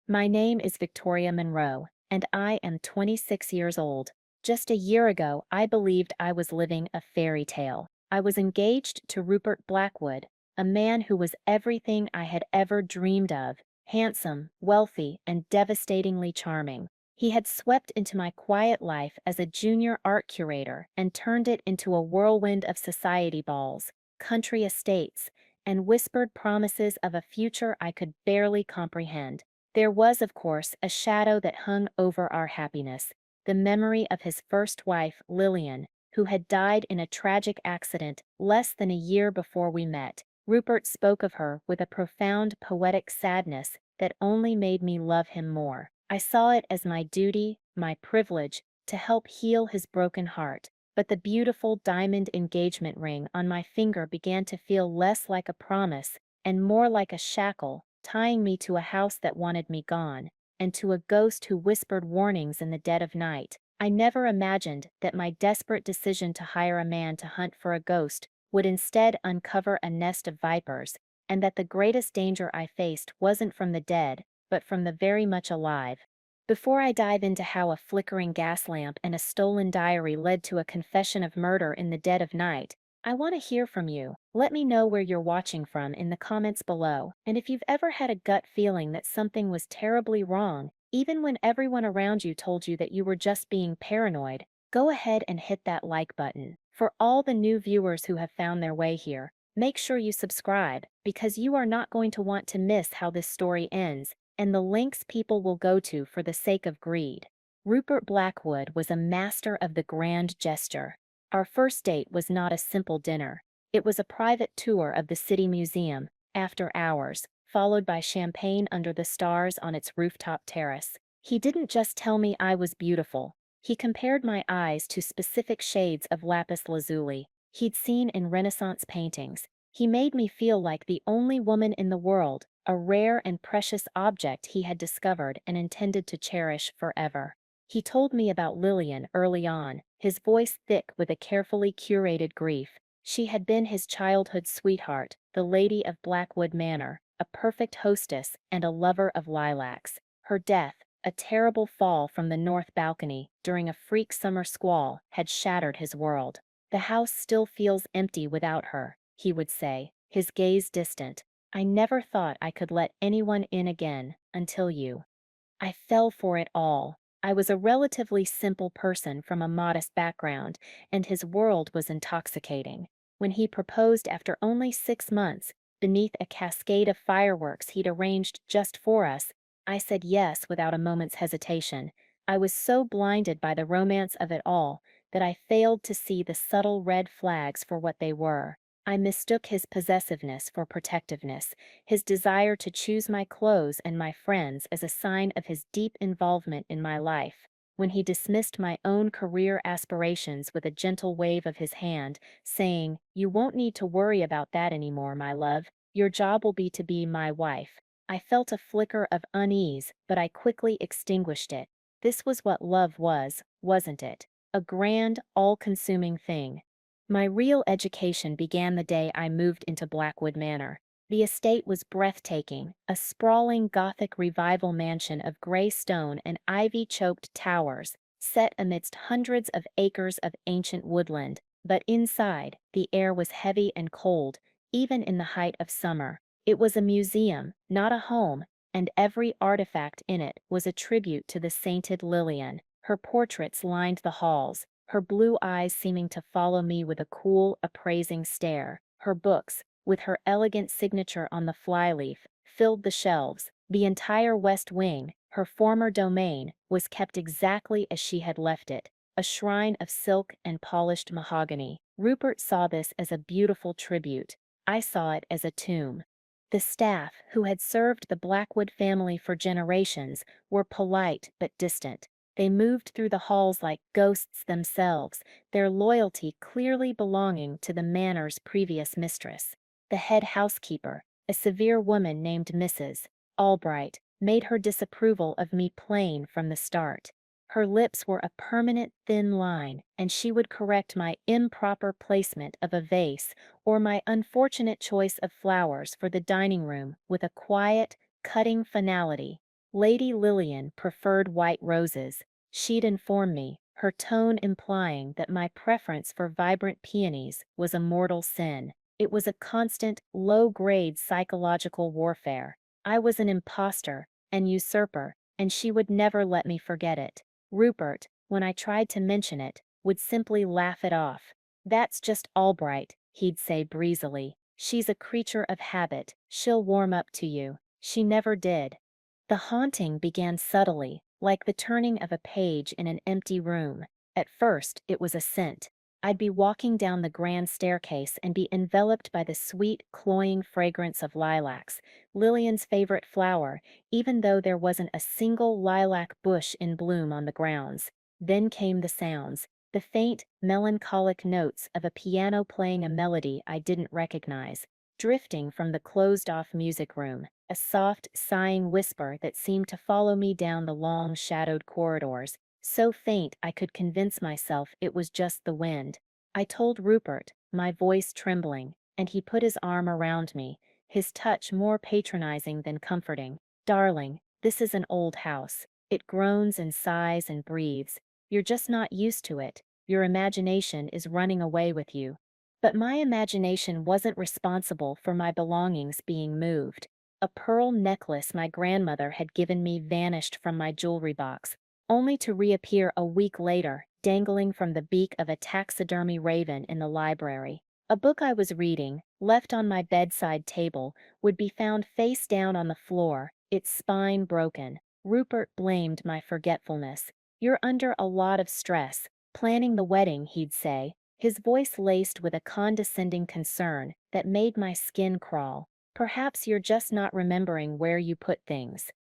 My name is Victoria Monroe, and I am 26 years old. Just a year ago, I believed I was living a fairy tale. I was engaged to Rupert Blackwood, a man who was everything I had ever dreamed of: handsome, wealthy, and devastatingly charming. He had swept into my quiet life as a junior art curator and turned it into a whirlwind of society balls, country estates, and whispered promises of a future I could barely comprehend. There was, of course, a shadow that hung over our happiness: the memory of his first wife, Lillian, who had died in a tragic accident less than a year before we met. Rupert spoke of her with a profound poetic sadness that only made me love him more. I saw it as my duty, my privilege, to help heal his broken heart. But the beautiful diamond engagement ring on my finger began to feel less like a promise and more like a shackle, tying me to a house that wanted me gone, and to a ghost who whispered warnings in the dead of night. I never imagined that my desperate decision to hire a man to hunt for a ghost would instead uncover a nest of vipers, and that the greatest danger I faced wasn't from the dead, but from the very much alive. Before I dive into how a flickering gas lamp and a stolen diary led to a confession of murder in the dead of night, I want to hear from you. Let me know where you're watching from in the comments below, and if you've ever had a gut feeling that something was terribly wrong, even when everyone around you told you that you were just being paranoid, go ahead and hit that like button. For all the new viewers who have found their way here, make sure you subscribe, because you are not going to want to miss how this story ends and the lengths people will go to for the sake of greed. Rupert Blackwood was a master of the grand gesture. Our first date was not a simple dinner. It was a private tour of the city museum, after hours, followed by champagne under the stars on its rooftop terrace. He didn't just tell me I was beautiful. He compared my eyes to specific shades of lapis lazuli he'd seen in Renaissance paintings. He made me feel like the only woman in the world, a rare and precious object he had discovered and intended to cherish forever. He told me about Lillian early on, his voice thick with a carefully curated grief. She had been his childhood sweetheart, the lady of Blackwood Manor, a perfect hostess and a lover of lilacs. Her death, a terrible fall from the north balcony during a freak summer squall, had shattered his world. "The house still feels empty without her," he would say, his gaze distant. "I never thought I could let anyone in again, until you." I fell for it all. I was a relatively simple person from a modest background, and his world was intoxicating. When he proposed after only 6 months, beneath a cascade of fireworks he'd arranged just for us, I said yes without a moment's hesitation. I was so blinded by the romance of it all that I failed to see the subtle red flags for what they were. I mistook his possessiveness for protectiveness, his desire to choose my clothes and my friends as a sign of his deep involvement in my life. When he dismissed my own career aspirations with a gentle wave of his hand, saying, "You won't need to worry about that anymore, my love. Your job will be to be my wife," I felt a flicker of unease, but I quickly extinguished it. This was what love was, wasn't it? A grand, all-consuming thing. My real education began the day I moved into Blackwood Manor. The estate was breathtaking, a sprawling Gothic revival mansion of gray stone and ivy-choked towers, set amidst hundreds of acres of ancient woodland. But inside, the air was heavy and cold, even in the height of summer. It was a museum, not a home, and every artifact in it was a tribute to the sainted Lillian. Her portraits lined the halls, her blue eyes seeming to follow me with a cool, appraising stare. Her books, with her elegant signature on the flyleaf, filled the shelves. The entire West Wing, her former domain, was kept exactly as she had left it, a shrine of silk and polished mahogany. Rupert saw this as a beautiful tribute. I saw it as a tomb. The staff, who had served the Blackwood family for generations, were polite but distant. They moved through the halls like ghosts themselves, their loyalty clearly belonging to the manor's previous mistress. The head housekeeper, a severe woman named Mrs. Albright, made her disapproval of me plain from the start. Her lips were a permanent thin line, and she would correct my improper placement of a vase or my unfortunate choice of flowers for the dining room with a quiet, cutting finality. Lady Lillian preferred white roses. She'd informed me, her tone implying that my preference for vibrant peonies was a mortal sin. It was a constant, low-grade psychological warfare. I was an imposter, an usurper, and she would never let me forget it. Rupert, when I tried to mention it, would simply laugh it off. "That's just Albright," he'd say breezily. "She's a creature of habit. She'll warm up to you." She never did. The haunting began subtly, like the turning of a page in an empty room. At first, it was a scent. I'd be walking down the grand staircase and be enveloped by the sweet, cloying fragrance of lilacs, Lillian's favorite flower, even though there wasn't a single lilac bush in bloom on the grounds. Then came the sounds, the faint, melancholic notes of a piano playing a melody I didn't recognize, drifting from the closed-off music room, a soft, sighing whisper that seemed to follow me down the long, shadowed corridors, so faint I could convince myself it was just the wind. I told Rupert, my voice trembling, and he put his arm around me, his touch more patronizing than comforting. "Darling, this is an old house. It groans and sighs and breathes. You're just not used to it. Your imagination is running away with you." But my imagination wasn't responsible for my belongings being moved. A pearl necklace my grandmother had given me vanished from my jewelry box, only to reappear a week later, dangling from the beak of a taxidermy raven in the library. A book I was reading, left on my bedside table, would be found face down on the floor, its spine broken. Rupert blamed my forgetfulness. "You're under a lot of stress. Planning the wedding," he'd say, his voice laced with a condescending concern that made my skin crawl. "Perhaps you're just not remembering where you put things."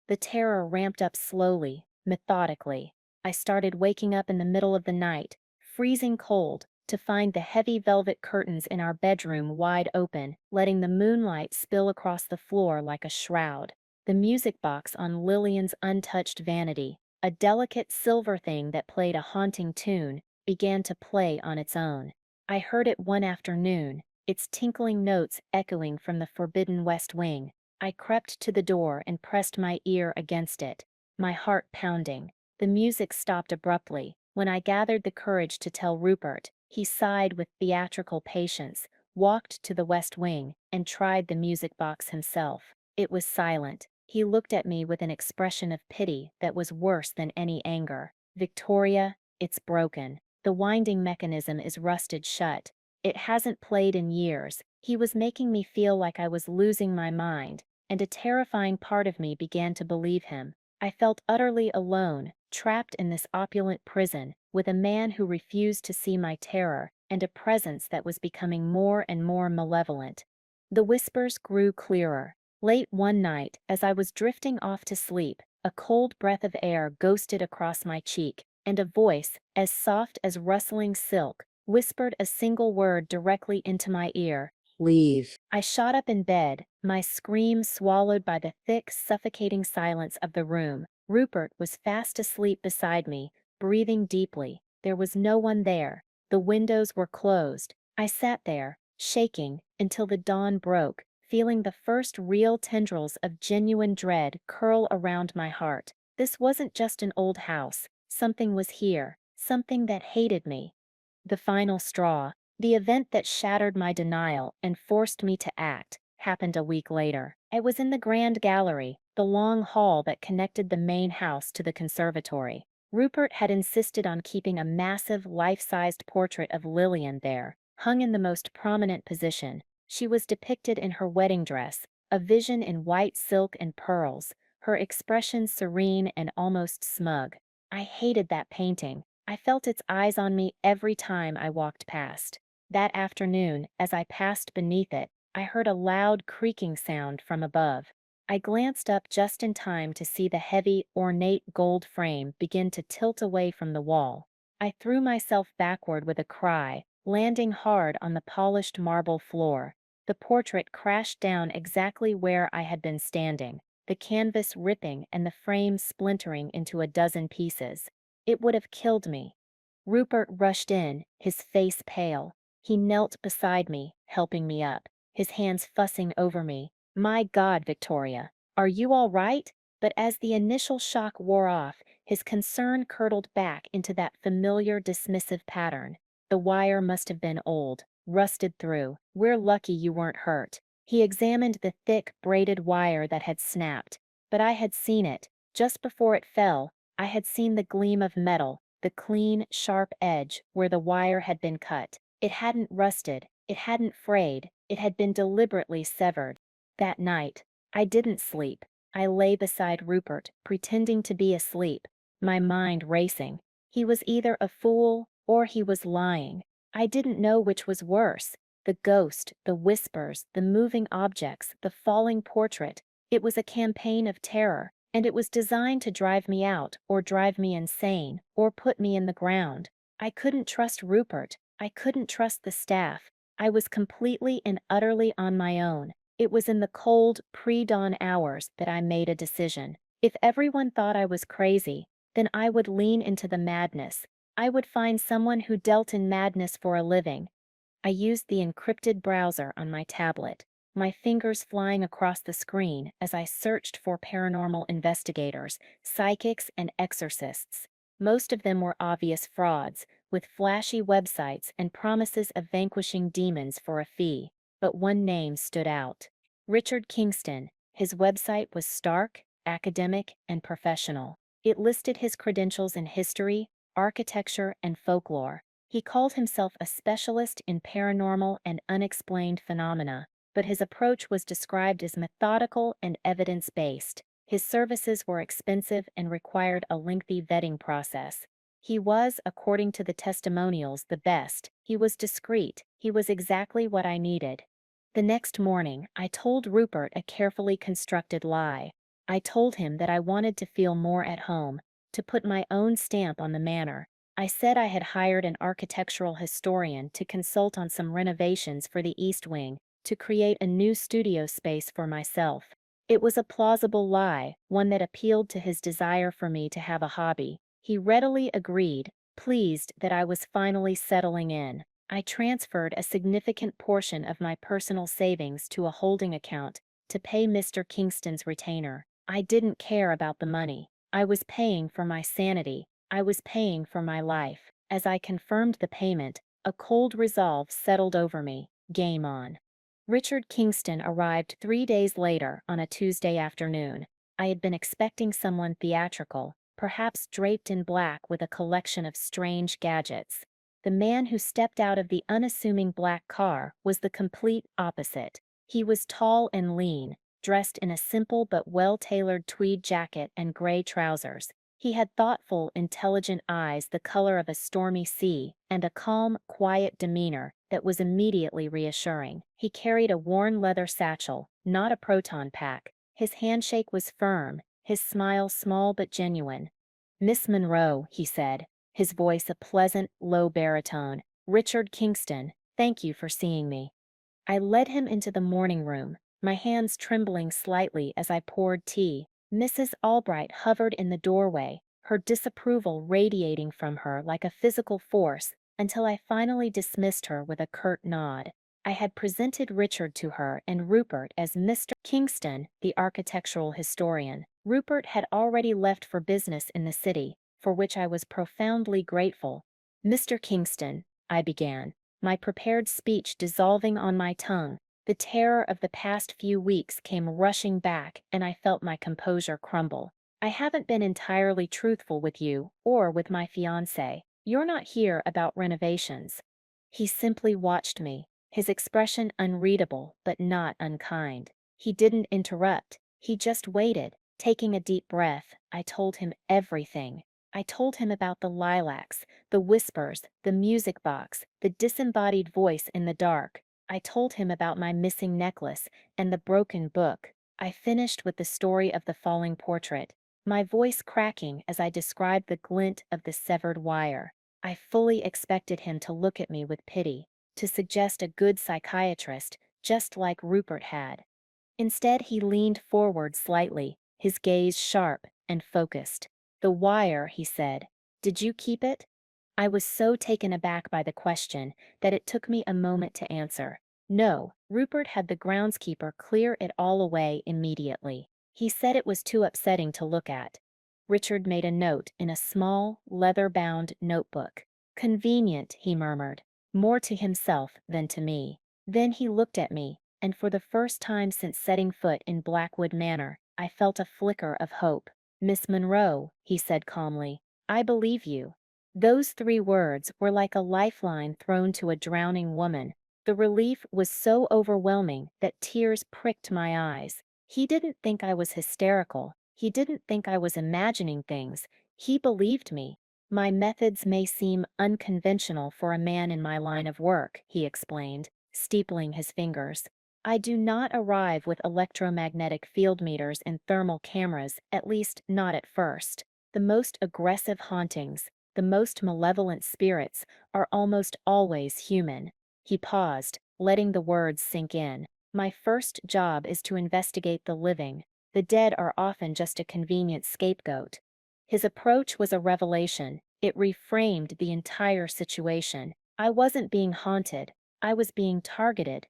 The terror ramped up slowly, methodically. I started waking up in the middle of the night, freezing cold, to find the heavy velvet curtains in our bedroom wide open, letting the moonlight spill across the floor like a shroud. The music box on Lillian's untouched vanity, a delicate silver thing that played a haunting tune, began to play on its own. I heard it one afternoon, its tinkling notes echoing from the forbidden West Wing. I crept to the door and pressed my ear against it, my heart pounding. The music stopped abruptly. When I gathered the courage to tell Rupert, he sighed with theatrical patience, walked to the West Wing, and tried the music box himself. It was silent. He looked at me with an expression of pity that was worse than any anger. "Victoria, it's broken. The winding mechanism is rusted shut. It hasn't played in years." He was making me feel like I was losing my mind, and a terrifying part of me began to believe him. I felt utterly alone, trapped in this opulent prison, with a man who refused to see my terror, and a presence that was becoming more and more malevolent. The whispers grew clearer. Late one night, as I was drifting off to sleep, a cold breath of air ghosted across my cheek, and a voice, as soft as rustling silk, whispered a single word directly into my ear: "Leave." I shot up in bed, my scream swallowed by the thick, suffocating silence of the room. Rupert was fast asleep beside me, breathing deeply. There was no one there. The windows were closed. I sat there, shaking, until the dawn broke, feeling the first real tendrils of genuine dread curl around my heart. This wasn't just an old house. Something was here, something that hated me. The final straw, the event that shattered my denial and forced me to act, happened a week later. I was in the grand gallery, the long hall that connected the main house to the conservatory. Rupert had insisted on keeping a massive, life-sized portrait of Lillian there, hung in the most prominent position. She was depicted in her wedding dress, a vision in white silk and pearls, her expression serene and almost smug. I hated that painting. I felt its eyes on me every time I walked past. That afternoon, as I passed beneath it, I heard a loud creaking sound from above. I glanced up just in time to see the heavy, ornate gold frame begin to tilt away from the wall. I threw myself backward with a cry, landing hard on the polished marble floor. The portrait crashed down exactly where I had been standing, the canvas ripping and the frame splintering into a dozen pieces. It would have killed me. Rupert rushed in, his face pale. He knelt beside me, helping me up, his hands fussing over me. "My God, Victoria, are you all right?" But as the initial shock wore off, his concern curdled back into that familiar dismissive pattern. The wire must have been old, rusted through. We're lucky you weren't hurt. He examined the thick, braided wire that had snapped. But I had seen it. Just before it fell, I had seen the gleam of metal, the clean, sharp edge where the wire had been cut. It hadn't rusted, it hadn't frayed, it had been deliberately severed. That night, I didn't sleep. I lay beside Rupert, pretending to be asleep, my mind racing. He was either a fool or he was lying. I didn't know which was worse. The ghost, the whispers, the moving objects, the falling portrait. It was a campaign of terror, and it was designed to drive me out, or drive me insane, or put me in the ground. I couldn't trust Rupert. I couldn't trust the staff. I was completely and utterly on my own. It was in the cold, pre-dawn hours that I made a decision. If everyone thought I was crazy, then I would lean into the madness. I would find someone who dealt in madness for a living. I used the encrypted browser on my tablet, my fingers flying across the screen as I searched for paranormal investigators, psychics, and exorcists. Most of them were obvious frauds, with flashy websites and promises of vanquishing demons for a fee. But one name stood out. Richard Kingston. His website was stark, academic, and professional. It listed his credentials in history, architecture, and folklore. He called himself a specialist in paranormal and unexplained phenomena, but his approach was described as methodical and evidence-based. His services were expensive and required a lengthy vetting process. He was, according to the testimonials, the best. He was discreet. He was exactly what I needed. The next morning, I told Rupert a carefully constructed lie. I told him that I wanted to feel more at home, to put my own stamp on the manor. I said I had hired an architectural historian to consult on some renovations for the East Wing, to create a new studio space for myself. It was a plausible lie, one that appealed to his desire for me to have a hobby. He readily agreed, pleased that I was finally settling in. I transferred a significant portion of my personal savings to a holding account to pay Mr. Kingston's retainer. I didn't care about the money. I was paying for my sanity. I was paying for my life. As I confirmed the payment, a cold resolve settled over me. Game on. Richard Kingston arrived 3 days later on a Tuesday afternoon. I had been expecting someone theatrical, perhaps draped in black with a collection of strange gadgets. The man who stepped out of the unassuming black car was the complete opposite. He was tall and lean, dressed in a simple but well-tailored tweed jacket and gray trousers. He had thoughtful, intelligent eyes the color of a stormy sea, and a calm, quiet demeanor that was immediately reassuring. He carried a worn leather satchel, not a proton pack. His handshake was firm, his smile small but genuine. "Miss Monroe," he said, his voice a pleasant, low baritone. "Richard Kingston, thank you for seeing me." I led him into the morning room, my hands trembling slightly as I poured tea. Mrs. Albright hovered in the doorway, her disapproval radiating from her like a physical force, until I finally dismissed her with a curt nod. I had presented Richard to her and Rupert as Mr. Kingston, the architectural historian. Rupert had already left for business in the city, for which I was profoundly grateful. "Mr. Kingston," I began, my prepared speech dissolving on my tongue. The terror of the past few weeks came rushing back, and I felt my composure crumble. "I haven't been entirely truthful with you, or with my fiancé. You're not here about renovations." He simply watched me, his expression unreadable but not unkind. He didn't interrupt. He just waited. Taking a deep breath, I told him everything. I told him about the lilacs, the whispers, the music box, the disembodied voice in the dark. I told him about my missing necklace and the broken book. I finished with the story of the falling portrait, my voice cracking as I described the glint of the severed wire. I fully expected him to look at me with pity, to suggest a good psychiatrist, just like Rupert had. Instead, he leaned forward slightly, his gaze sharp and focused. "The wire," he said. "Did you keep it?" I was so taken aback by the question that it took me a moment to answer. No, Rupert had the groundskeeper clear it all away immediately. He said it was too upsetting to look at. Richard made a note in a small, leather-bound notebook. Convenient, he murmured, more to himself than to me. Then he looked at me, and for the first time since setting foot in Blackwood Manor, I felt a flicker of hope. Miss Monroe, he said calmly, I believe you. Those 3 words were like a lifeline thrown to a drowning woman. The relief was so overwhelming that tears pricked my eyes. He didn't think I was hysterical. He didn't think I was imagining things. He believed me. My methods may seem unconventional for a man in my line of work, he explained, steepling his fingers. I do not arrive with electromagnetic field meters and thermal cameras, at least not at first. The most aggressive hauntings, the most malevolent spirits, are almost always human. He paused, letting the words sink in. My first job is to investigate the living. The dead are often just a convenient scapegoat. His approach was a revelation. It reframed the entire situation. I wasn't being haunted. I was being targeted.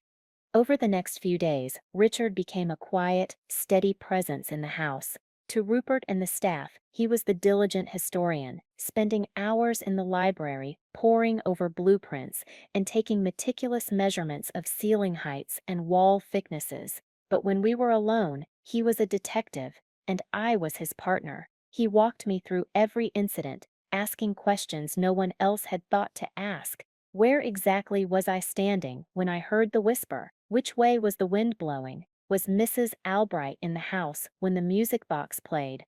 Over the next few days, Richard became a quiet, steady presence in the house. To Rupert and the staff, he was the diligent historian, spending hours in the library, poring over blueprints, and taking meticulous measurements of ceiling heights and wall thicknesses. But when we were alone, he was a detective, and I was his partner. He walked me through every incident, asking questions no one else had thought to ask. Where exactly was I standing when I heard the whisper? Which way was the wind blowing? Was Mrs. Albright in the house when the music box played?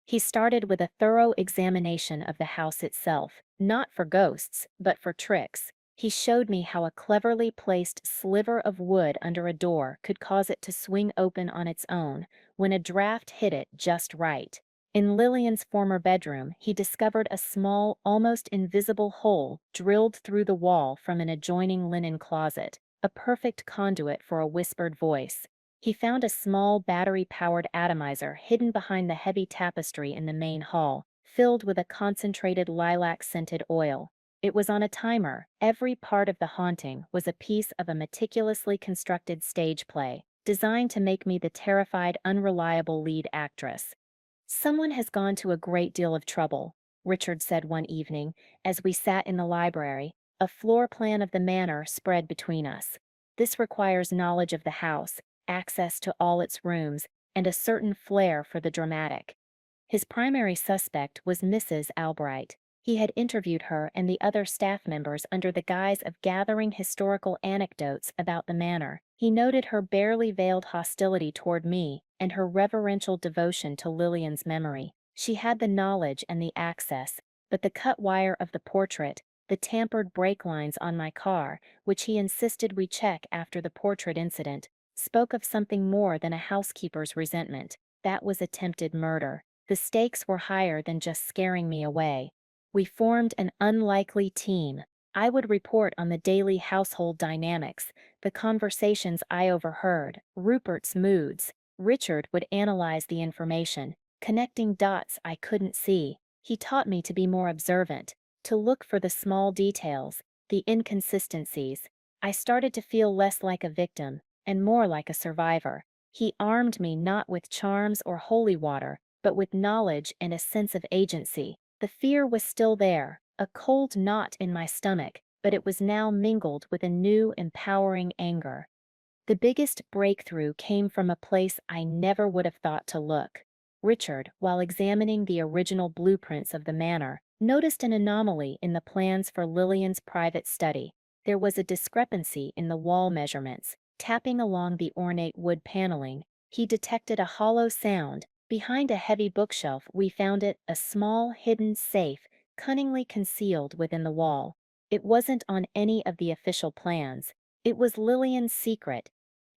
He started with a thorough examination of the house itself, not for ghosts, but for tricks. He showed me how a cleverly placed sliver of wood under a door could cause it to swing open on its own when a draft hit it just right. In Lillian's former bedroom, he discovered a small, almost invisible hole drilled through the wall from an adjoining linen closet, a perfect conduit for a whispered voice. He found a small battery-powered atomizer hidden behind the heavy tapestry in the main hall, filled with a concentrated lilac-scented oil. It was on a timer. Every part of the haunting was a piece of a meticulously constructed stage play, designed to make me the terrified, unreliable lead actress. Someone has gone to a great deal of trouble, Richard said one evening, as we sat in the library. A floor plan of the manor spread between us. This requires knowledge of the house, access to all its rooms, and a certain flair for the dramatic. His primary suspect was Mrs. Albright. He had interviewed her and the other staff members under the guise of gathering historical anecdotes about the manor. He noted her barely veiled hostility toward me and her reverential devotion to Lillian's memory. She had the knowledge and the access, but the cut wire of the portrait, the tampered brake lines on my car, which he insisted we check after the portrait incident, spoke of something more than a housekeeper's resentment. That was attempted murder. The stakes were higher than just scaring me away. We formed an unlikely team. I would report on the daily household dynamics, the conversations I overheard, Rupert's moods. Richard would analyze the information, connecting dots I couldn't see. He taught me to be more observant, to look for the small details, the inconsistencies. I started to feel less like a victim and more like a survivor. He armed me not with charms or holy water, but with knowledge and a sense of agency. The fear was still there, a cold knot in my stomach, but it was now mingled with a new, empowering anger. The biggest breakthrough came from a place I never would have thought to look. Richard, while examining the original blueprints of the manor, noticed an anomaly in the plans for Lillian's private study. There was a discrepancy in the wall measurements. Tapping along the ornate wood paneling, he detected a hollow sound. Behind a heavy bookshelf, we found it, a small, hidden safe, cunningly concealed within the wall. It wasn't on any of the official plans. It was Lillian's secret.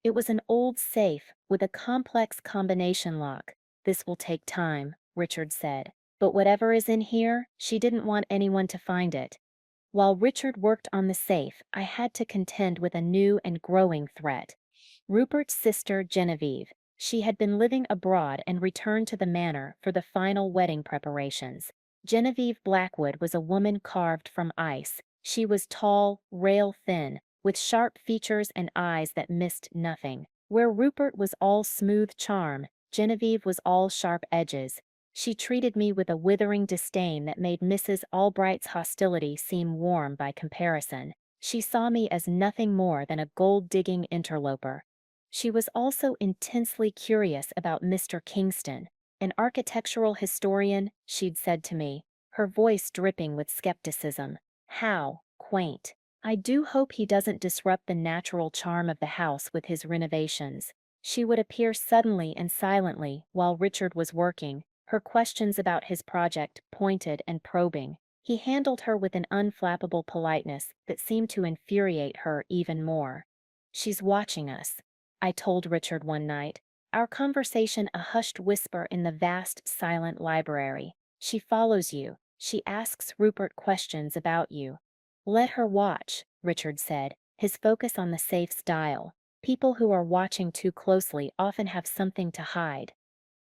It was an old safe with a complex combination lock. This will take time, Richard said. But whatever is in here, she didn't want anyone to find it. While Richard worked on the safe, I had to contend with a new and growing threat. Rupert's sister, Genevieve. She had been living abroad and returned to the manor for the final wedding preparations. Genevieve Blackwood was a woman carved from ice. She was tall, rail-thin, with sharp features and eyes that missed nothing. Where Rupert was all smooth charm, Genevieve was all sharp edges. She treated me with a withering disdain that made Mrs. Albright's hostility seem warm by comparison. She saw me as nothing more than a gold-digging interloper. She was also intensely curious about Mr. Kingston, an architectural historian, she'd said to me, her voice dripping with skepticism. How quaint. I do hope he doesn't disrupt the natural charm of the house with his renovations. She would appear suddenly and silently while Richard was working, her questions about his project pointed and probing. He handled her with an unflappable politeness that seemed to infuriate her even more. "She's watching us," I told Richard one night, our conversation a hushed whisper in the vast, silent library. "She follows you. She asks Rupert questions about you." "Let her watch," Richard said, his focus on the safe's dial. "People who are watching too closely often have something to hide."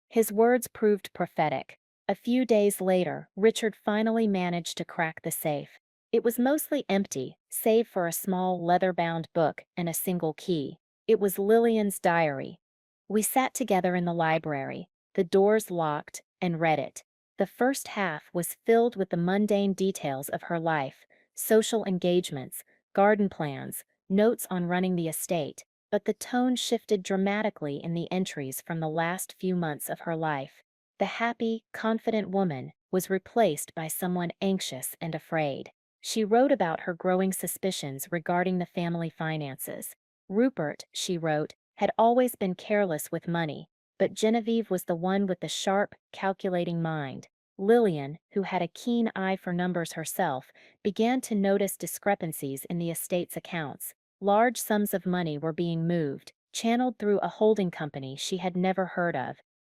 His words proved prophetic. A few days later, Richard finally managed to crack the safe. It was mostly empty, save for a small leather-bound book and a single key. It was Lillian's diary. We sat together in the library, the doors locked, and read it. The first half was filled with the mundane details of her life, social engagements, garden plans, notes on running the estate, but the tone shifted dramatically in the entries from the last few months of her life. The happy, confident woman was replaced by someone anxious and afraid. She wrote about her growing suspicions regarding the family finances. Rupert, she wrote, had always been careless with money, but Genevieve was the one with the sharp, calculating mind. Lillian, who had a keen eye for numbers herself, began to notice discrepancies in the estate's accounts. Large sums of money were being moved, channeled through a holding company she had never heard of.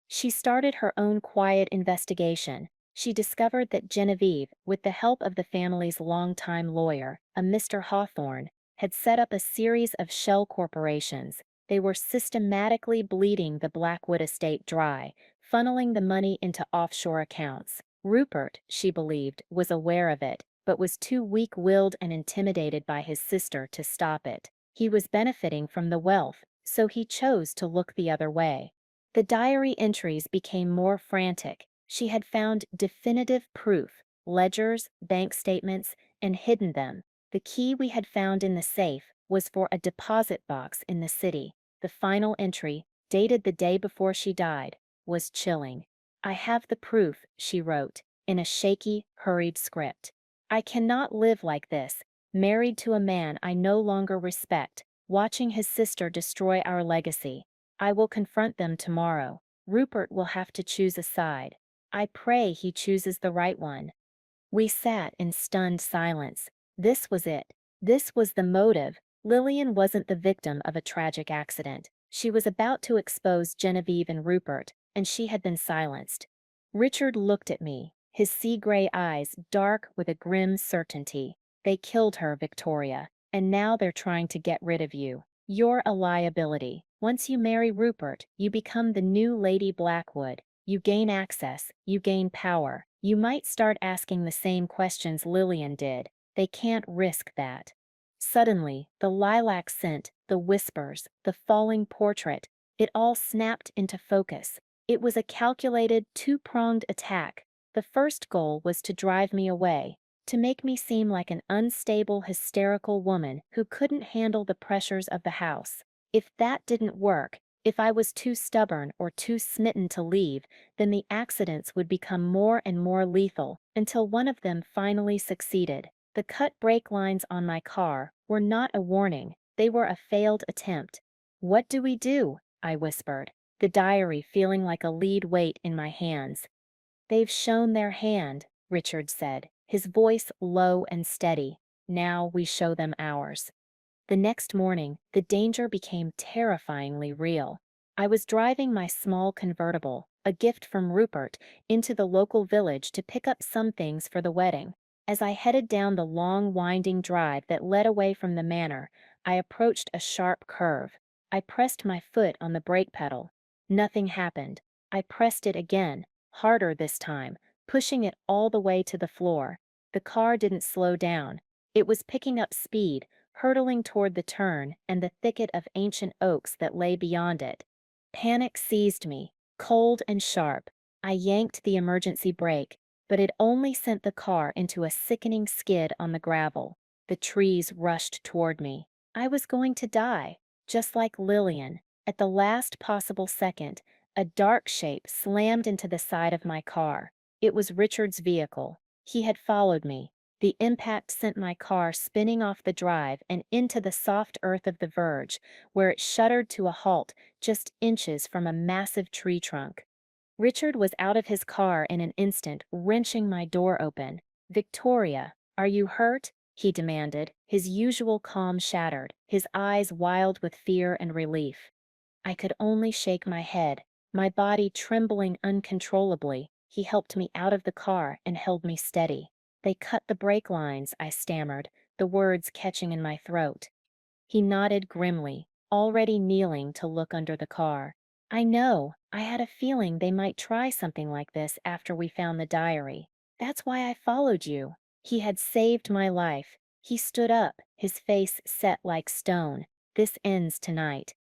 She started her own quiet investigation. She discovered that Genevieve, with the help of the family's longtime lawyer, a Mr. Hawthorne, had set up a series of shell corporations. They were systematically bleeding the Blackwood estate dry, funneling the money into offshore accounts. Rupert, she believed, was aware of it, but was too weak-willed and intimidated by his sister to stop it. He was benefiting from the wealth, so he chose to look the other way. The diary entries became more frantic. She had found definitive proof, ledgers, bank statements, and hidden them. The key we had found in the safe was for a deposit box in the city. The final entry, dated the day before she died, was chilling. "I have the proof," she wrote, in a shaky, hurried script. "I cannot live like this, married to a man I no longer respect, watching his sister destroy our legacy. I will confront them tomorrow. Rupert will have to choose a side. I pray he chooses the right one." We sat in stunned silence. This was it. This was the motive. Lillian wasn't the victim of a tragic accident. She was about to expose Genevieve and Rupert, and she had been silenced. Richard looked at me, his sea-gray eyes dark with a grim certainty. "They killed her, Victoria, and now they're trying to get rid of you. You're a liability. Once you marry Rupert, you become the new Lady Blackwood. You gain access, you gain power. You might start asking the same questions Lillian did. They can't risk that." Suddenly, the lilac scent, the whispers, the falling portrait, it all snapped into focus. It was a calculated, two-pronged attack. The first goal was to drive me away, to make me seem like an unstable, hysterical woman who couldn't handle the pressures of the house. If that didn't work, if I was too stubborn or too smitten to leave, then the accidents would become more and more lethal, until one of them finally succeeded. The cut brake lines on my car were not a warning, they were a failed attempt. "What do we do?" I whispered, the diary feeling like a lead weight in my hands. "They've shown their hand," Richard said, his voice low and steady. "Now we show them ours." The next morning, the danger became terrifyingly real. I was driving my small convertible, a gift from Rupert, into the local village to pick up some things for the wedding. As I headed down the long, winding drive that led away from the manor, I approached a sharp curve. I pressed my foot on the brake pedal. Nothing happened. I pressed it again, harder this time, pushing it all the way to the floor. The car didn't slow down. It was picking up speed, hurtling toward the turn and the thicket of ancient oaks that lay beyond it. Panic seized me. Cold and sharp, I yanked the emergency brake, but it only sent the car into a sickening skid on the gravel. The trees rushed toward me. I was going to die, just like Lillian. At the last possible second, a dark shape slammed into the side of my car. It was Richard's vehicle. He had followed me. The impact sent my car spinning off the drive and into the soft earth of the verge, where it shuddered to a halt just inches from a massive tree trunk. Richard was out of his car in an instant, wrenching my door open. "Victoria, are you hurt?" he demanded, his usual calm shattered, his eyes wild with fear and relief. I could only shake my head, my body trembling uncontrollably. He helped me out of the car and held me steady. "They cut the brake lines," I stammered, the words catching in my throat. He nodded grimly, already kneeling to look under the car. "I know. I had a feeling they might try something like this after we found the diary. That's why I followed you." He had saved my life. He stood up, his face set like stone. "This ends tonight."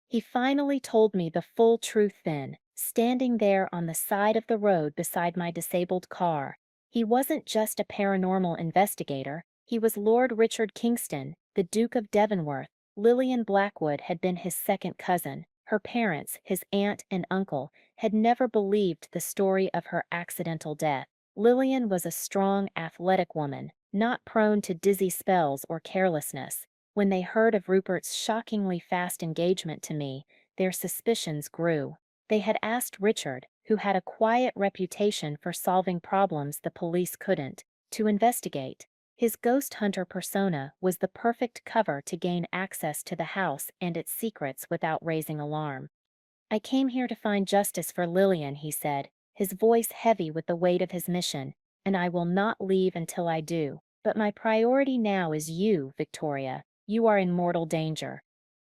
He finally told me the full truth then, standing there on the side of the road beside my disabled car. He wasn't just a paranormal investigator, he was Lord Richard Kingston, the Duke of Devonworth. Lillian Blackwood had been his second cousin. Her parents, his aunt and uncle, had never believed the story of her accidental death. Lillian was a strong, athletic woman, not prone to dizzy spells or carelessness. When they heard of Rupert's shockingly fast engagement to me, their suspicions grew. They had asked Richard, who had a quiet reputation for solving problems the police couldn't, to investigate. His ghost hunter persona was the perfect cover to gain access to the house and its secrets without raising alarm. "I came here to find justice for Lillian," he said, his voice heavy with the weight of his mission, "and I will not leave until I do. But my priority now is you, Victoria. You are in mortal danger."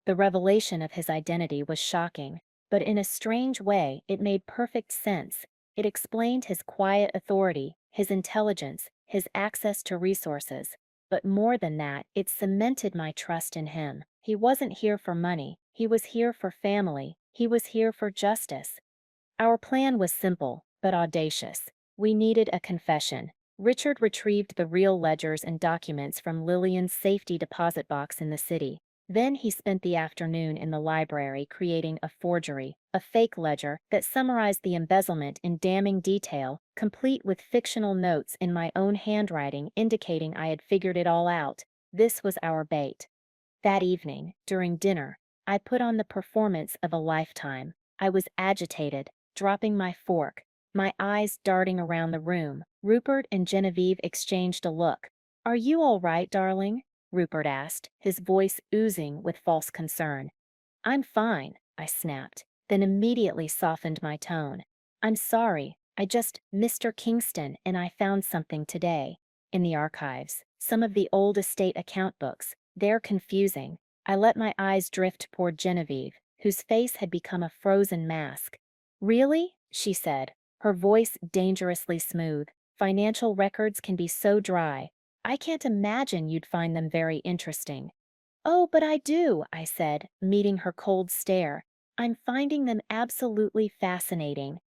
The revelation of his identity was shocking, but in a strange way it made perfect sense. It explained his quiet authority, his intelligence, his access to resources. But more than that, it cemented my trust in him. He wasn't here for money. He was here for family. He was here for justice. Our plan was simple, but audacious. We needed a confession. Richard retrieved the real ledgers and documents from Lillian's safety deposit box in the city. Then he spent the afternoon in the library creating a forgery, a fake ledger that summarized the embezzlement in damning detail, complete with fictional notes in my own handwriting indicating I had figured it all out. This was our bait. That evening, during dinner, I put on the performance of a lifetime. I was agitated, dropping my fork, my eyes darting around the room. Rupert and Genevieve exchanged a look. "Are you all right, darling?" Rupert asked, his voice oozing with false concern. "I'm fine," I snapped, then immediately softened my tone. "I'm sorry, Mr. Kingston and I found something today. In the archives, some of the old estate account books. They're confusing." I let my eyes drift toward Genevieve, whose face had become a frozen mask. "Really?" she said, her voice dangerously smooth. "Financial records can be so dry. I can't imagine you'd find them very interesting." "Oh, but I do," I said, meeting her cold stare. "I'm finding them absolutely fascinating."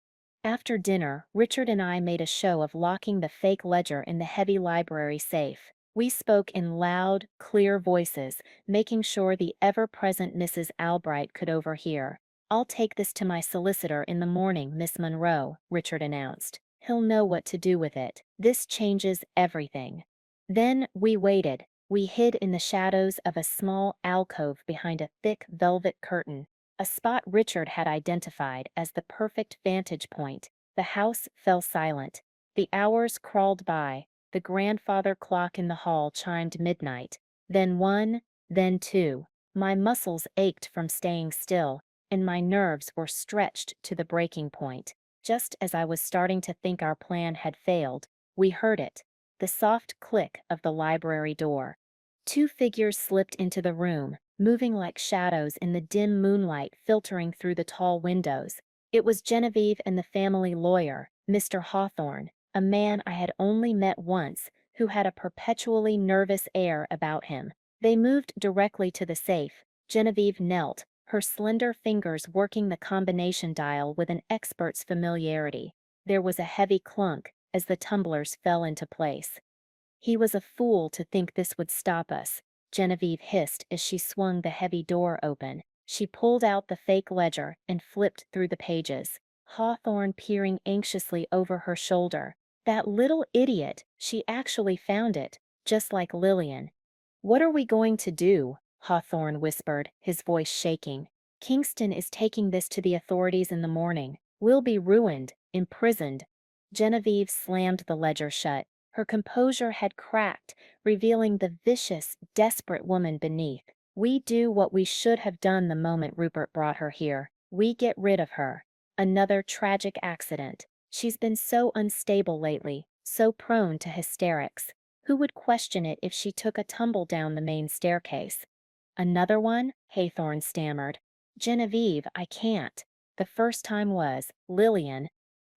After dinner, Richard and I made a show of locking the fake ledger in the heavy library safe. We spoke in loud, clear voices, making sure the ever-present Mrs. Albright could overhear. "I'll take this to my solicitor in the morning, Miss Monroe," Richard announced. "He'll know what to do with it. This changes everything." Then we waited. We hid in the shadows of a small alcove behind a thick velvet curtain, a spot Richard had identified as the perfect vantage point. The house fell silent. The hours crawled by. The grandfather clock in the hall chimed midnight. Then one, then two. My muscles ached from staying still, and my nerves were stretched to the breaking point. Just as I was starting to think our plan had failed, we heard it, the soft click of the library door. Two figures slipped into the room, moving like shadows in the dim moonlight filtering through the tall windows. It was Genevieve and the family lawyer, Mr. Hawthorne, a man I had only met once, who had a perpetually nervous air about him. They moved directly to the safe. Genevieve knelt, her slender fingers working the combination dial with an expert's familiarity. There was a heavy clunk as the tumblers fell into place. "He was a fool to think this would stop us," Genevieve hissed as she swung the heavy door open. She pulled out the fake ledger and flipped through the pages, Hawthorne peering anxiously over her shoulder. That little idiot, she actually found it, just like Lillian. "What are we going to do?" Hawthorne whispered, his voice shaking. "Kingston is taking this to the authorities in the morning. We'll be ruined, imprisoned." Genevieve slammed the ledger shut. Her composure had cracked, revealing the vicious, desperate woman beneath. "We do what we should have done the moment Rupert brought her here. We get rid of her. Another tragic accident. She's been so unstable lately, so prone to hysterics. Who would question it if she took a tumble down the main staircase?" "Another one?" Haythorne stammered. "Genevieve, I can't. The first time was, Lillian."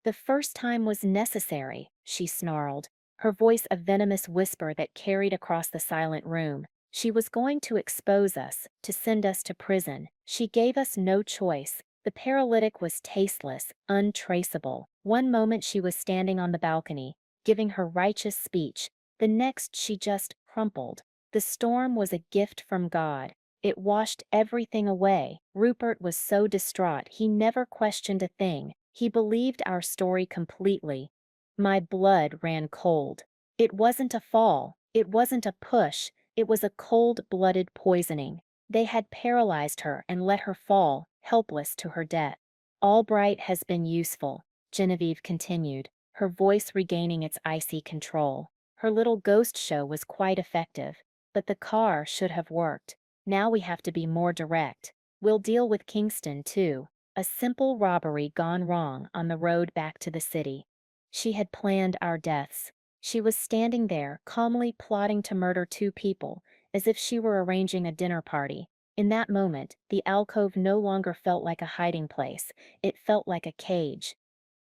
"The first time was necessary," she snarled, her voice a venomous whisper that carried across the silent room. "She was going to expose us, to send us to prison. She gave us no choice. The paralytic was tasteless, untraceable. One moment she was standing on the balcony, giving her righteous speech. The next she just crumpled. The storm was a gift from God. It washed everything away. Rupert was so distraught he never questioned a thing. He believed our story completely." My blood ran cold. It wasn't a fall. It wasn't a push. It was a cold-blooded poisoning. They had paralyzed her and let her fall, helpless to her death. "Albright has been useful," Genevieve continued, her voice regaining its icy control. "Her little ghost show was quite effective. But the car should have worked. Now we have to be more direct. We'll deal with Kingston, too. A simple robbery gone wrong on the road back to the city." She had planned our deaths. She was standing there, calmly plotting to murder two people, as if she were arranging a dinner party. In that moment, the alcove no longer felt like a hiding place. It felt like a cage.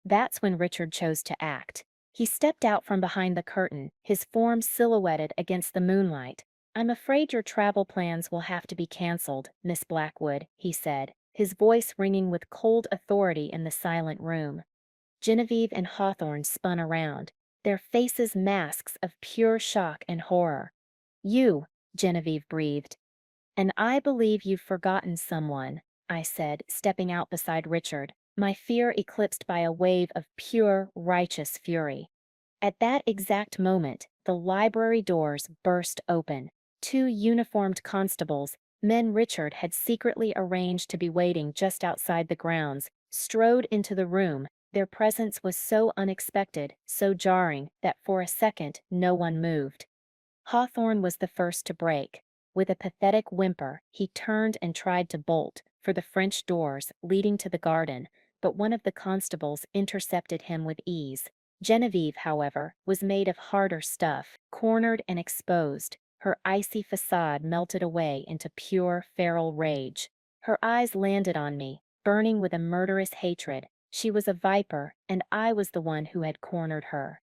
That's when Richard chose to act. He stepped out from behind the curtain, his form silhouetted against the moonlight. "I'm afraid your travel plans will have to be canceled, Miss Blackwood," he said, his voice ringing with cold authority in the silent room. Genevieve and Hawthorne spun around, their faces masks of pure shock and horror. "You," Genevieve breathed. "And I believe you've forgotten someone," I said, stepping out beside Richard, my fear eclipsed by a wave of pure, righteous fury. At that exact moment, the library doors burst open. Two uniformed constables, men Richard had secretly arranged to be waiting just outside the grounds, strode into the room. Their presence was so unexpected, so jarring, that for a second no one moved. Hawthorne was the first to break. With a pathetic whimper, he turned and tried to bolt for the French doors leading to the garden, but one of the constables intercepted him with ease. Genevieve, however, was made of harder stuff, cornered and exposed. Her icy facade melted away into pure, feral rage. Her eyes landed on me, burning with a murderous hatred. She was a viper, and I was the one who had cornered her.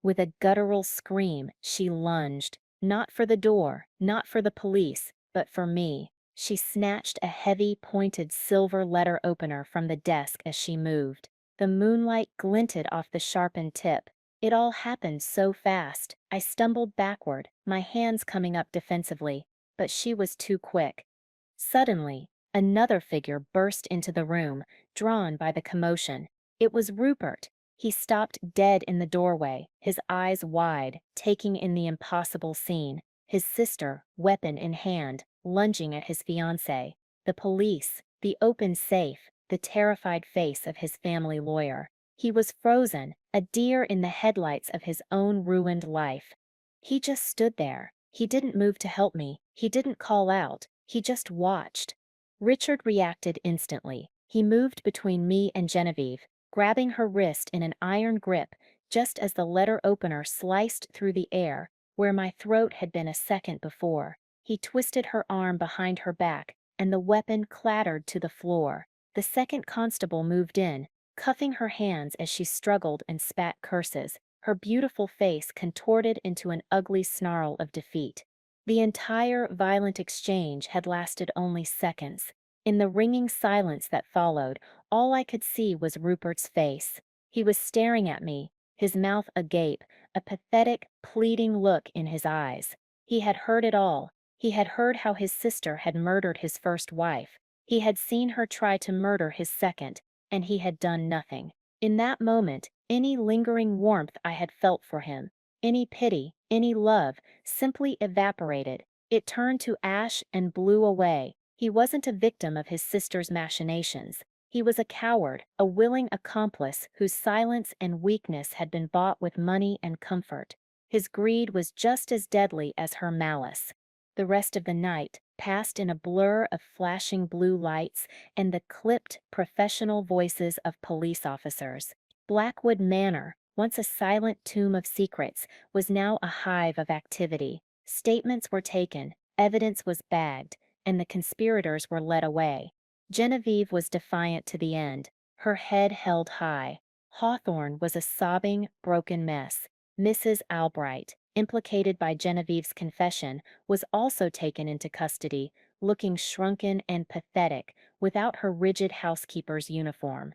With a guttural scream, she lunged, not for the door, not for the police, but for me. She snatched a heavy, pointed silver letter opener from the desk as she moved. The moonlight glinted off the sharpened tip. It all happened so fast. I stumbled backward, my hands coming up defensively, but she was too quick. Suddenly, another figure burst into the room, drawn by the commotion. It was Rupert. He stopped dead in the doorway, his eyes wide, taking in the impossible scene. His sister, weapon in hand, lunging at his fiancée. The police, the open safe, the terrified face of his family lawyer. He was frozen, a deer in the headlights of his own ruined life. He just stood there. He didn't move to help me. He didn't call out. He just watched. Richard reacted instantly. He moved between me and Genevieve, grabbing her wrist in an iron grip just as the letter opener sliced through the air where my throat had been a second before. He twisted her arm behind her back, and the weapon clattered to the floor. The second constable moved in, cuffing her hands as she struggled and spat curses, her beautiful face contorted into an ugly snarl of defeat. The entire violent exchange had lasted only seconds. In the ringing silence that followed, all I could see was Rupert's face. He was staring at me, his mouth agape, a pathetic, pleading look in his eyes. He had heard it all. He had heard how his sister had murdered his first wife. He had seen her try to murder his second, and he had done nothing. In that moment, any lingering warmth I had felt for him, any pity, any love, simply evaporated. It turned to ash and blew away. He wasn't a victim of his sister's machinations. He was a coward, a willing accomplice whose silence and weakness had been bought with money and comfort. His greed was just as deadly as her malice. The rest of the night passed in a blur of flashing blue lights and the clipped, professional voices of police officers. Blackwood Manor, once a silent tomb of secrets, was now a hive of activity. Statements were taken, evidence was bagged, and the conspirators were led away. Genevieve was defiant to the end, her head held high. Hawthorne was a sobbing, broken mess. Mrs. Albright, implicated by Genevieve's confession, was also taken into custody, looking shrunken and pathetic, without her rigid housekeeper's uniform.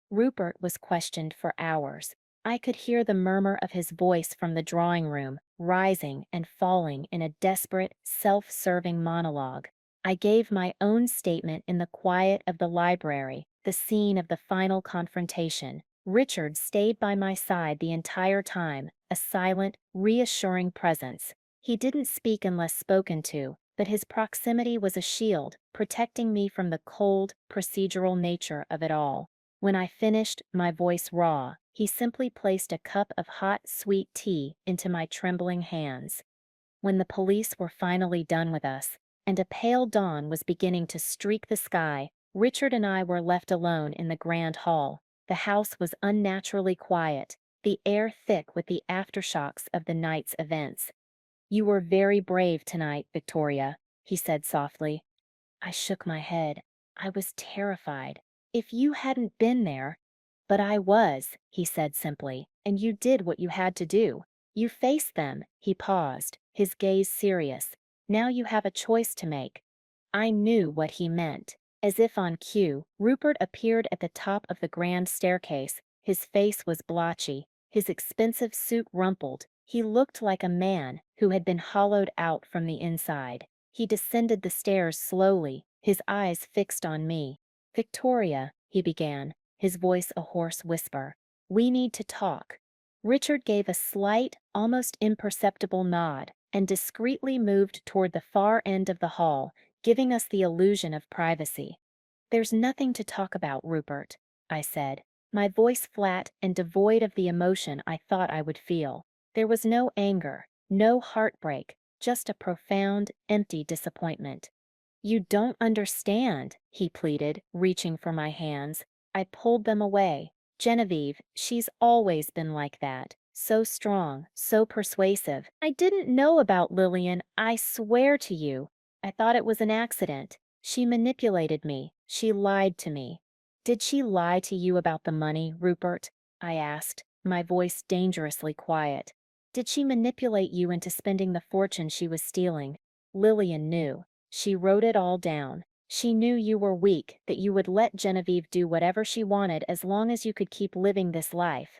Rupert was questioned for hours. I could hear the murmur of his voice from the drawing room, rising and falling in a desperate, self-serving monologue. I gave my own statement in the quiet of the library, the scene of the final confrontation. Richard stayed by my side the entire time, a silent, reassuring presence. He didn't speak unless spoken to, but his proximity was a shield, protecting me from the cold, procedural nature of it all. When I finished, my voice raw, he simply placed a cup of hot, sweet tea into my trembling hands. When the police were finally done with us, and a pale dawn was beginning to streak the sky, Richard and I were left alone in the grand hall. The house was unnaturally quiet, the air thick with the aftershocks of the night's events. "You were very brave tonight, Victoria," he said softly. I shook my head. I was terrified. "If you hadn't been there—" "But I was," he said simply, "and you did what you had to do. You faced them." He paused, his gaze serious. "Now you have a choice to make." I knew what he meant. As if on cue, Rupert appeared at the top of the grand staircase. His face was blotchy, his expensive suit rumpled. He looked like a man who had been hollowed out from the inside. He descended the stairs slowly, his eyes fixed on me. "Victoria," he began, his voice a hoarse whisper, "we need to talk." Richard gave a slight, almost imperceptible nod, and discreetly moved toward the far end of the hall, giving us the illusion of privacy. "There's nothing to talk about, Rupert," I said, my voice flat and devoid of the emotion I thought I would feel. There was no anger, no heartbreak, just a profound, empty disappointment. "You don't understand," he pleaded, reaching for my hands. I pulled them away. "Genevieve, she's always been like that. So strong, so persuasive. I didn't know about Lillian, I swear to you. I thought it was an accident. She manipulated me. She lied to me." "Did she lie to you about the money, Rupert?" I asked, my voice dangerously quiet. "Did she manipulate you into spending the fortune she was stealing?" Lillian knew. She wrote it all down. She knew you were weak, that you would let Genevieve do whatever she wanted as long as you could keep living this life.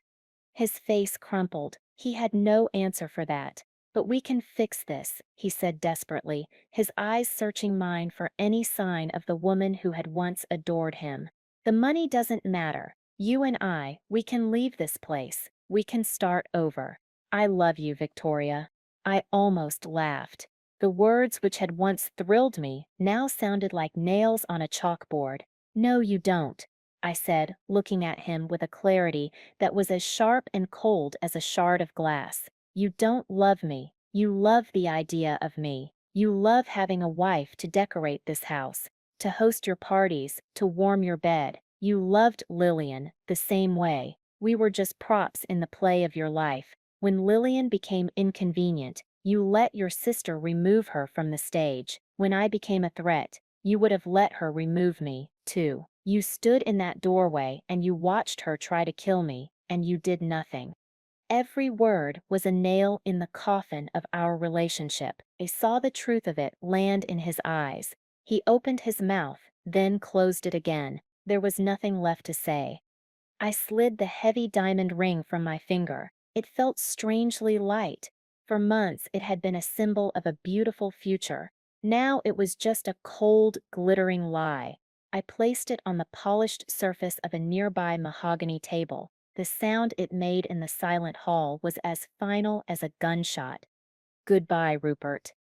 His face crumpled. He had no answer for that. "But we can fix this," he said desperately, his eyes searching mine for any sign of the woman who had once adored him. "The money doesn't matter. You and I, we can leave this place. We can start over. I love you, Victoria." I almost laughed. The words which had once thrilled me now sounded like nails on a chalkboard. "No, you don't," I said, looking at him with a clarity that was as sharp and cold as a shard of glass. "You don't love me. You love the idea of me. You love having a wife to decorate this house, to host your parties, to warm your bed. You loved Lillian the same way. We were just props in the play of your life. When Lillian became inconvenient, you let your sister remove her from the stage. When I became a threat, you would have let her remove me, too. You stood in that doorway and you watched her try to kill me, and you did nothing." Every word was a nail in the coffin of our relationship. I saw the truth of it land in his eyes. He opened his mouth, then closed it again. There was nothing left to say. I slid the heavy diamond ring from my finger. It felt strangely light. For months, it had been a symbol of a beautiful future. Now it was just a cold, glittering lie. I placed it on the polished surface of a nearby mahogany table. The sound it made in the silent hall was as final as a gunshot. Goodbye, Rupert.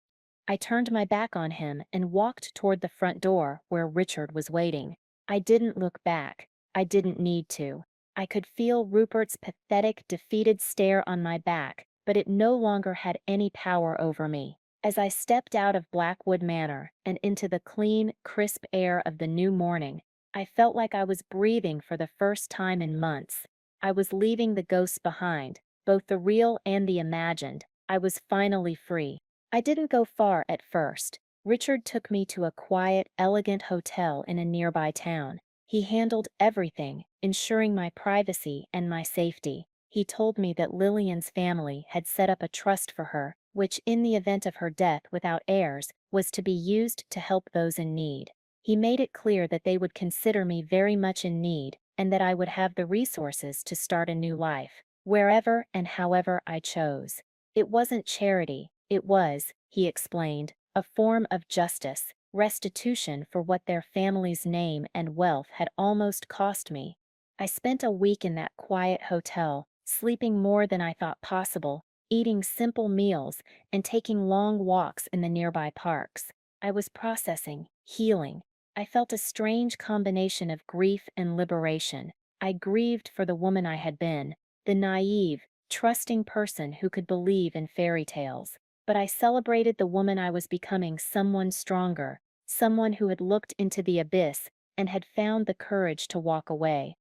I turned my back on him and walked toward the front door where Richard was waiting. I didn't look back. I didn't need to. I could feel Rupert's pathetic, defeated stare on my back, but it no longer had any power over me. As I stepped out of Blackwood Manor and into the clean, crisp air of the new morning, I felt like I was breathing for the first time in months. I was leaving the ghosts behind, both the real and the imagined. I was finally free. I didn't go far at first. Richard took me to a quiet, elegant hotel in a nearby town. He handled everything, ensuring my privacy and my safety. He told me that Lillian's family had set up a trust for her, which, in the event of her death without heirs, was to be used to help those in need. He made it clear that they would consider me very much in need, and that I would have the resources to start a new life, wherever and however I chose. It wasn't charity. It was, he explained, a form of justice, restitution for what their family's name and wealth had almost cost me. I spent a week in that quiet hotel, sleeping more than I thought possible, eating simple meals, and taking long walks in the nearby parks. I was processing, healing. I felt a strange combination of grief and liberation. I grieved for the woman I had been, the naive, trusting person who could believe in fairy tales. But I celebrated the woman I was becoming, someone stronger, someone who had looked into the abyss and had found the courage to walk away.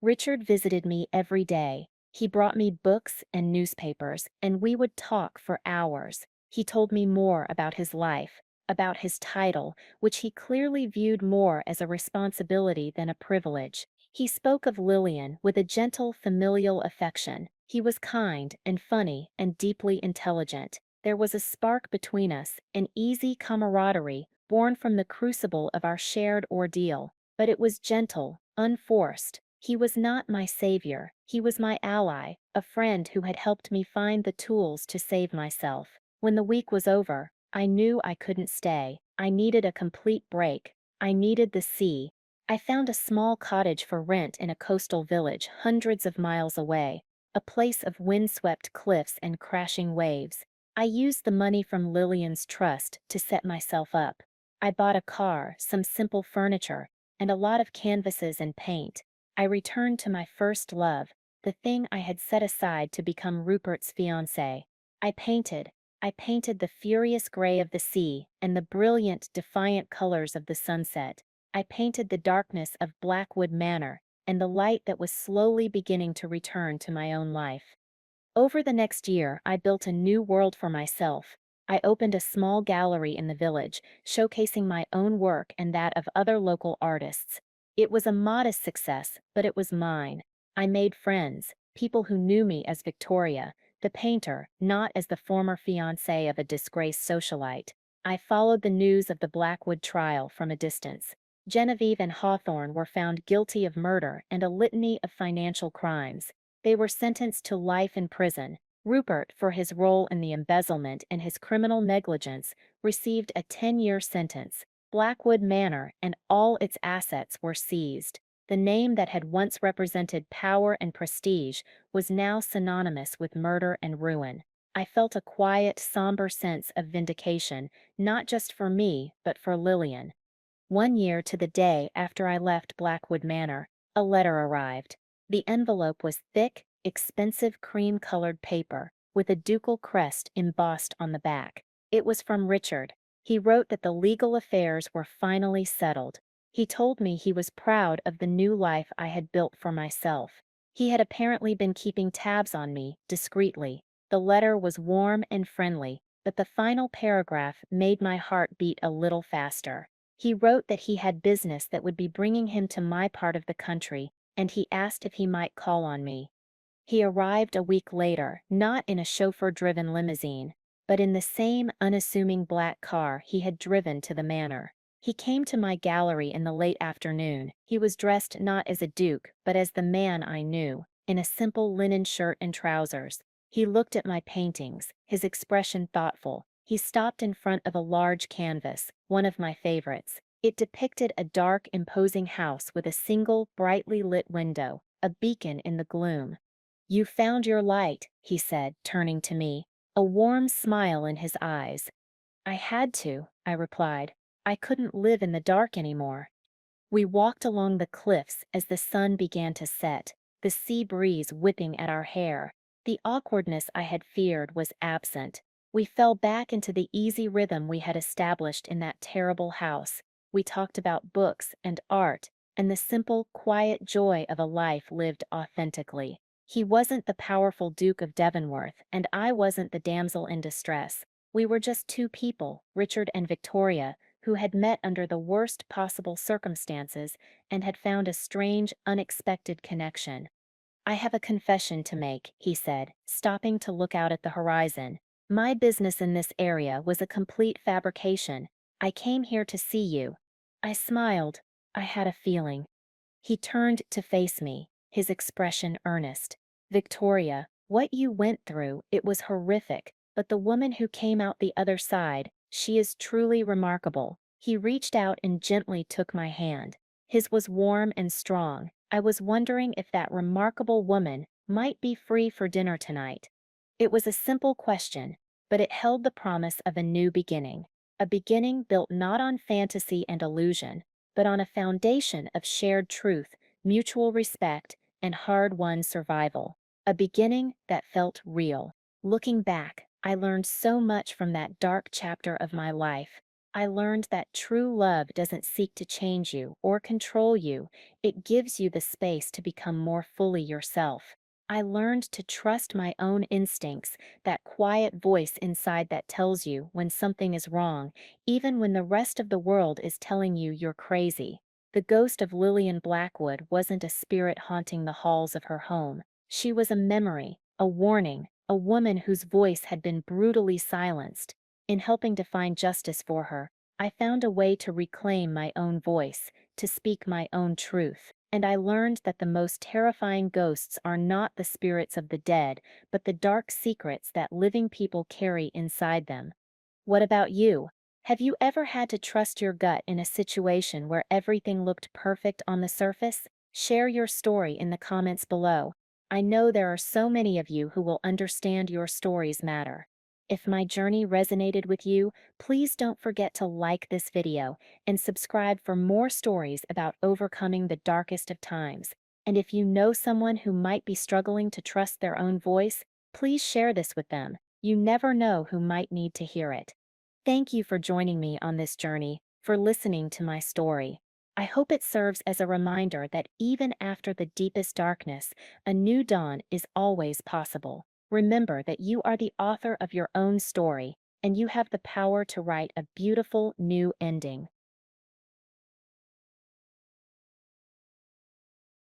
Richard visited me every day. He brought me books and newspapers, and we would talk for hours. He told me more about his life, about his title, which he clearly viewed more as a responsibility than a privilege. He spoke of Lillian with a gentle, familial affection. He was kind and funny and deeply intelligent. There was a spark between us, an easy camaraderie born from the crucible of our shared ordeal. But it was gentle, unforced. He was not my savior. He was my ally, a friend who had helped me find the tools to save myself. When the week was over, I knew I couldn't stay. I needed a complete break. I needed the sea. I found a small cottage for rent in a coastal village hundreds of miles away, a place of windswept cliffs and crashing waves. I used the money from Lillian's trust to set myself up. I bought a car, some simple furniture, and a lot of canvases and paint. I returned to my first love, the thing I had set aside to become Rupert's fiancée. I painted. I painted the furious gray of the sea and the brilliant, defiant colors of the sunset. I painted the darkness of Blackwood Manor and the light that was slowly beginning to return to my own life. Over the next year, I built a new world for myself. I opened a small gallery in the village, showcasing my own work and that of other local artists. It was a modest success, but it was mine. I made friends, people who knew me as Victoria, the painter, not as the former fiancée of a disgraced socialite. I followed the news of the Blackwood trial from a distance. Genevieve and Hawthorne were found guilty of murder and a litany of financial crimes. They were sentenced to life in prison. Rupert, for his role in the embezzlement and his criminal negligence, received a 10-year sentence. Blackwood Manor and all its assets were seized. The name that had once represented power and prestige was now synonymous with murder and ruin. I felt a quiet, somber sense of vindication, not just for me, but for Lillian. 1 year to the day after I left Blackwood Manor, a letter arrived. The envelope was thick, expensive cream-colored paper, with a ducal crest embossed on the back. It was from Richard. He wrote that the legal affairs were finally settled. He told me he was proud of the new life I had built for myself. He had apparently been keeping tabs on me, discreetly. The letter was warm and friendly, but the final paragraph made my heart beat a little faster. He wrote that he had business that would be bringing him to my part of the country, and he asked if he might call on me. He arrived a week later, not in a chauffeur-driven limousine, but in the same unassuming black car he had driven to the manor. He came to my gallery in the late afternoon. He was dressed not as a duke, but as the man I knew, in a simple linen shirt and trousers. He looked at my paintings, his expression thoughtful. He stopped in front of a large canvas, one of my favorites. It depicted a dark, imposing house with a single, brightly lit window, a beacon in the gloom. "You found your light," he said, turning to me, a warm smile in his eyes. "I had to," I replied. "I couldn't live in the dark anymore." We walked along the cliffs as the sun began to set, the sea breeze whipping at our hair. The awkwardness I had feared was absent. We fell back into the easy rhythm we had established in that terrible house. We talked about books and art and the simple, quiet joy of a life lived authentically. He wasn't the powerful Duke of Devonworth, and I wasn't the damsel in distress. We were just two people, Richard and Victoria, who had met under the worst possible circumstances and had found a strange, unexpected connection. "I have a confession to make," he said, stopping to look out at the horizon. "My business in this area was a complete fabrication. I came here to see you." I smiled. I had a feeling. He turned to face me, his expression earnest. "Victoria, what you went through, it was horrific, but the woman who came out the other side, she is truly remarkable." He reached out and gently took my hand. His was warm and strong. I was wondering if that remarkable woman might be free for dinner tonight. It was a simple question, but it held the promise of a new beginning. A beginning built not on fantasy and illusion, but on a foundation of shared truth, mutual respect, and hard-won survival. A beginning that felt real. Looking back, I learned so much from that dark chapter of my life. I learned that true love doesn't seek to change you or control you. It gives you the space to become more fully yourself. I learned to trust my own instincts, that quiet voice inside that tells you when something is wrong, even when the rest of the world is telling you you're crazy. The ghost of Lillian Blackwood wasn't a spirit haunting the halls of her home. She was a memory, a warning, a woman whose voice had been brutally silenced. In helping to find justice for her, I found a way to reclaim my own voice, to speak my own truth. And I learned that the most terrifying ghosts are not the spirits of the dead, but the dark secrets that living people carry inside them. What about you? Have you ever had to trust your gut in a situation where everything looked perfect on the surface? Share your story in the comments below. I know there are so many of you who will understand your stories matter. If my journey resonated with you, please don't forget to like this video and subscribe for more stories about overcoming the darkest of times. And if you know someone who might be struggling to trust their own voice, please share this with them. You never know who might need to hear it. Thank you for joining me on this journey, for listening to my story. I hope it serves as a reminder that even after the deepest darkness, a new dawn is always possible. Remember that you are the author of your own story, and you have the power to write a beautiful new ending.